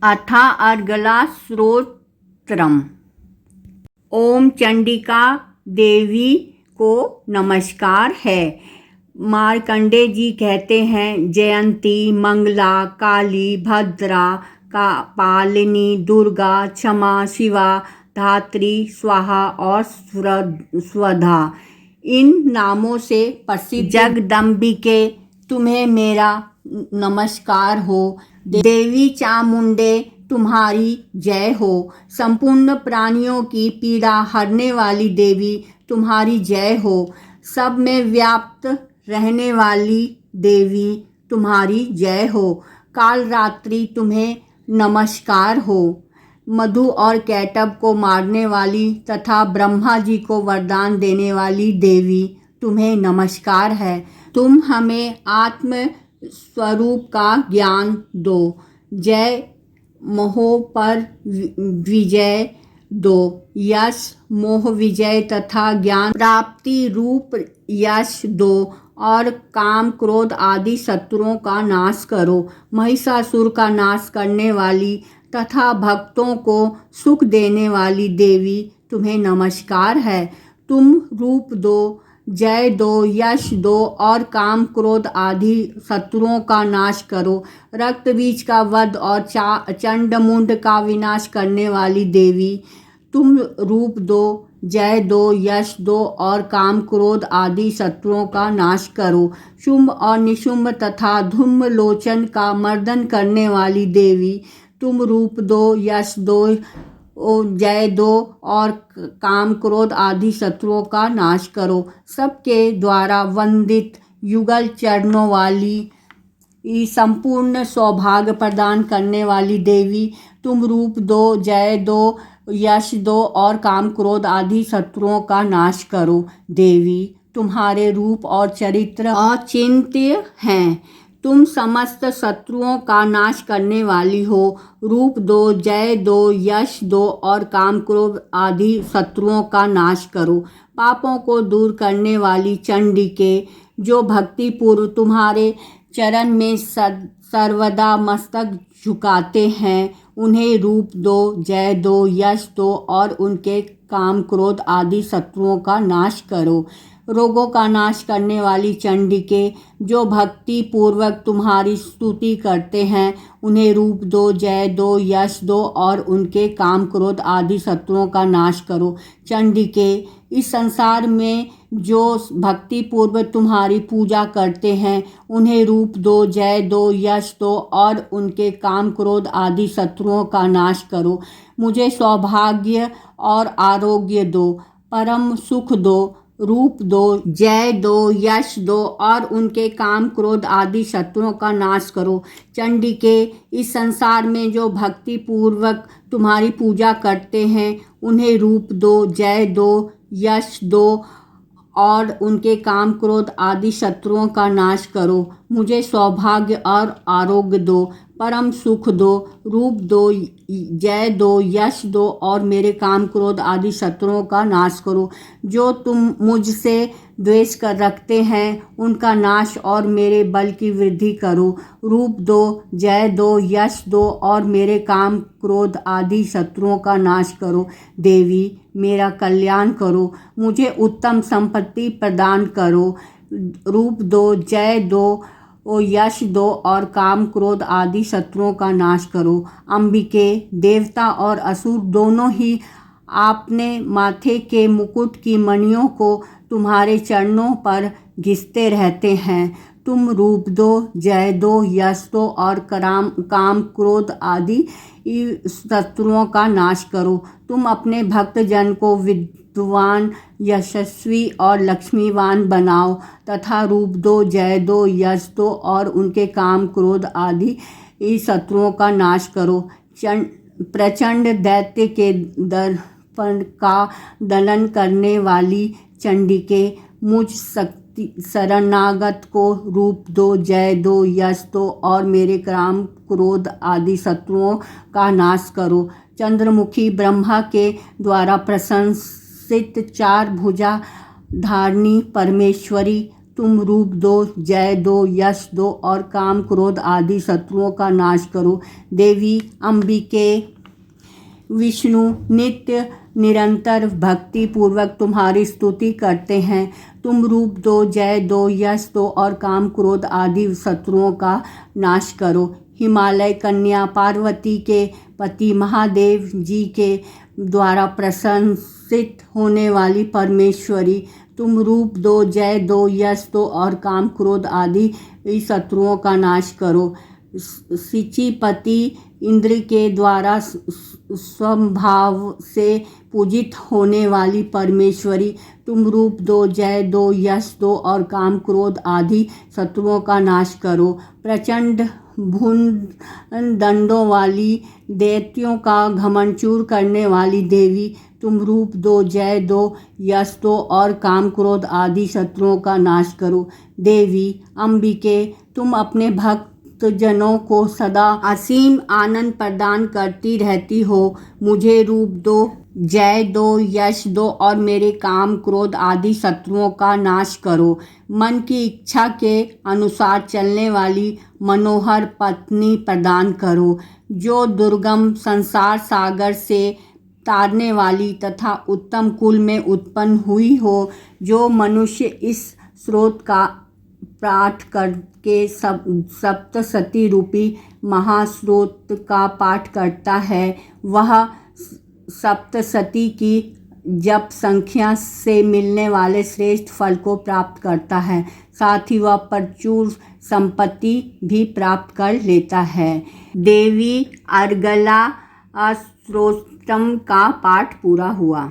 अथा अर्गला स्तोत्रम। ओम चंडिका देवी को नमस्कार है। मार्कंडे जी कहते हैं, जयंती, मंगला, काली, भद्रा, पालिनी, दुर्गा, क्षमा, शिवा, धात्री, स्वाहा और स्वधा इन नामों से प्रसिद्ध जगदम्बिके तुम्हें मेरा नमस्कार हो। देवी चामुंडे तुम्हारी जय हो। संपूर्ण प्राणियों की पीड़ा हरने वाली देवी तुम्हारी जय हो। सब में व्याप्त रहने वाली देवी तुम्हारी जय हो। काल रात्रि तुम्हें नमस्कार हो। मधु और कैटब को मारने वाली तथा ब्रह्मा जी को वरदान देने वाली देवी तुम्हें नमस्कार है। तुम हमें आत्म स्वरूप का ज्ञान दो। जय मोह पर विजय दो। यश, मोह, विजय तथा ज्ञान प्राप्ति रूप यश दो और काम, क्रोध आदि शत्रुओं का नाश करो। महिषासुर का नाश करने वाली तथा भक्तों को सुख देने वाली देवी तुम्हें नमस्कार है। तुम रूप दो, जय दो, यश दो और काम, क्रोध आदि शत्रुओं का नाश करो। रक्त बीज का वध और चंडमुंड का विनाश करने वाली देवी तुम रूप दो, जय दो, यश दो और काम, क्रोध आदि शत्रुओं का नाश करो। शुंभ और निशुंभ तथा धूम्रलोचन का मर्दन करने वाली देवी तुम रूप दो, यश दो, जय दो और काम, क्रोध आदि शत्रुओं का नाश करो। सबके द्वारा वंदित युगल चरणों वाली संपूर्ण सौभाग्य प्रदान करने वाली देवी तुम रूप दो, जय दो, यश दो और काम, क्रोध आदि शत्रुओं का नाश करो। देवी तुम्हारे रूप और चरित्र अचिंत्य हैं। तुम समस्त शत्रुओं का नाश करने वाली हो। रूप दो, जय दो, यश दो और काम, क्रोध आदि शत्रुओं का नाश करो। पापों को दूर करने वाली चंडिके जो भक्ति पूर्व तुम्हारे चरण में सर्वदा मस्तक झुकाते हैं, उन्हें रूप दो, जय दो, यश दो और उनके काम, क्रोध आदि शत्रुओं का नाश करो। रोगों का नाश करने वाली चंडिके जो भक्ति पूर्वक तुम्हारी स्तुति करते हैं, उन्हें रूप दो, जय दो, यश दो और उनके काम, क्रोध आदि शत्रुओं का नाश करो। चंडिके इस संसार में जो भक्ति पूर्वक तुम्हारी पूजा करते हैं, उन्हें रूप दो, जय दो, यश दो और उनके काम, क्रोध आदि शत्रुओं का नाश करो। मुझे सौभाग्य और आरोग्य दो, परम सुख दो। रूप दो, जय दो, यश दो और उनके काम, क्रोध आदि शत्रुओं का नाश करो। चंडिके इस संसार में जो भक्ति पूर्वक तुम्हारी पूजा करते हैं, उन्हें रूप दो, जय दो, यश दो और उनके काम, क्रोध आदि शत्रुओं का नाश करो। मुझे सौभाग्य और आरोग्य दो, परम सुख दो। रूप दो, जय दो, यश दो और मेरे काम, क्रोध आदि शत्रुओं का नाश करो। जो तुम मुझसे द्वेष कर रखते हैं, उनका नाश और मेरे बल की वृद्धि करो। रूप दो, जय दो, यश दो और मेरे काम, क्रोध आदि शत्रुओं का नाश करो। देवी मेरा कल्याण करो, मुझे उत्तम संपत्ति प्रदान करो। रूप दो, जय दो, यश दो और काम, क्रोध आदि शत्रुओं का नाश करो। अंबिके, देवता और असुर दोनों ही आपने माथे के मुकुट की मणियों को तुम्हारे चरणों पर घिसते रहते हैं। तुम रूप दो, जय दो, यश दो और काम, क्रोध आदि शत्रुओं का नाश करो। तुम अपने भक्त जन को विद्वान, यशस्वी और लक्ष्मीवान बनाओ तथा रूप दो, जय दो, यश दो और उनके काम, क्रोध आदि शत्रुओं का नाश करो। प्रचंड दैत्य के दर्पण का दलन करने वाली चंडिके मुझ शरणागत को रूप दो, जय दो, यश दो और मेरे काम, क्रोध आदि शत्रुओं का नाश करो। चंद्रमुखी ब्रह्मा के द्वारा प्रशंसित चार भुजा धारणी परमेश्वरी तुम रूप दो, जय दो, यश दो और काम क्रोध आदि शत्रुओं का नाश करो। देवी अंबिके विष्णु नित्य निरंतर भक्ति पूर्वक तुम्हारी स्तुति करते हैं। तुम रूप दो, जय दो, यश दो और काम क्रोध आदि शत्रुओं का नाश करो। हिमालय कन्या पार्वती के पति महादेव जी के द्वारा प्रशंसित होने वाली परमेश्वरी, तुम रूप दो, जय दो, यश दो और काम क्रोध आदि शत्रुओं का नाश करो। सिचिपति इंद्र के द्वारा स्वभाव से पूजित होने वाली परमेश्वरी, तुम रूप दो, जय दो, यश दो और काम क्रोध आदि शत्रुओं का नाश करो। प्रचंड भुजंग दंडों वाली, दैत्यों का घमंडचूर करने वाली देवी, तुम रूप दो, जय दो, यश दो और काम क्रोध आदि शत्रुओं का नाश करो। देवी अंबिके, तुम अपने भक्त जनों को सदा असीम आनंद प्रदान करती रहती हो। मुझे रूप दो, जय दो, यश दो और मेरे काम क्रोध आदि शत्रुओं का नाश करो। मन की इच्छा के अनुसार चलने वाली मनोहर पत्नी प्रदान करो, जो दुर्गम संसार सागर से तारने वाली तथा उत्तम कुल में उत्पन्न हुई हो। जो मनुष्य इस स्रोत का पाठ करके सप्तशती रूपी महास्रोत का पाठ करता है, वह सप्तशती की जप संख्या से मिलने वाले श्रेष्ठ फल को प्राप्त करता है। साथ ही वह प्रचुर संपत्ति भी प्राप्त कर लेता है। देवी अर्गला स्तोत्रम का पाठ पूरा हुआ।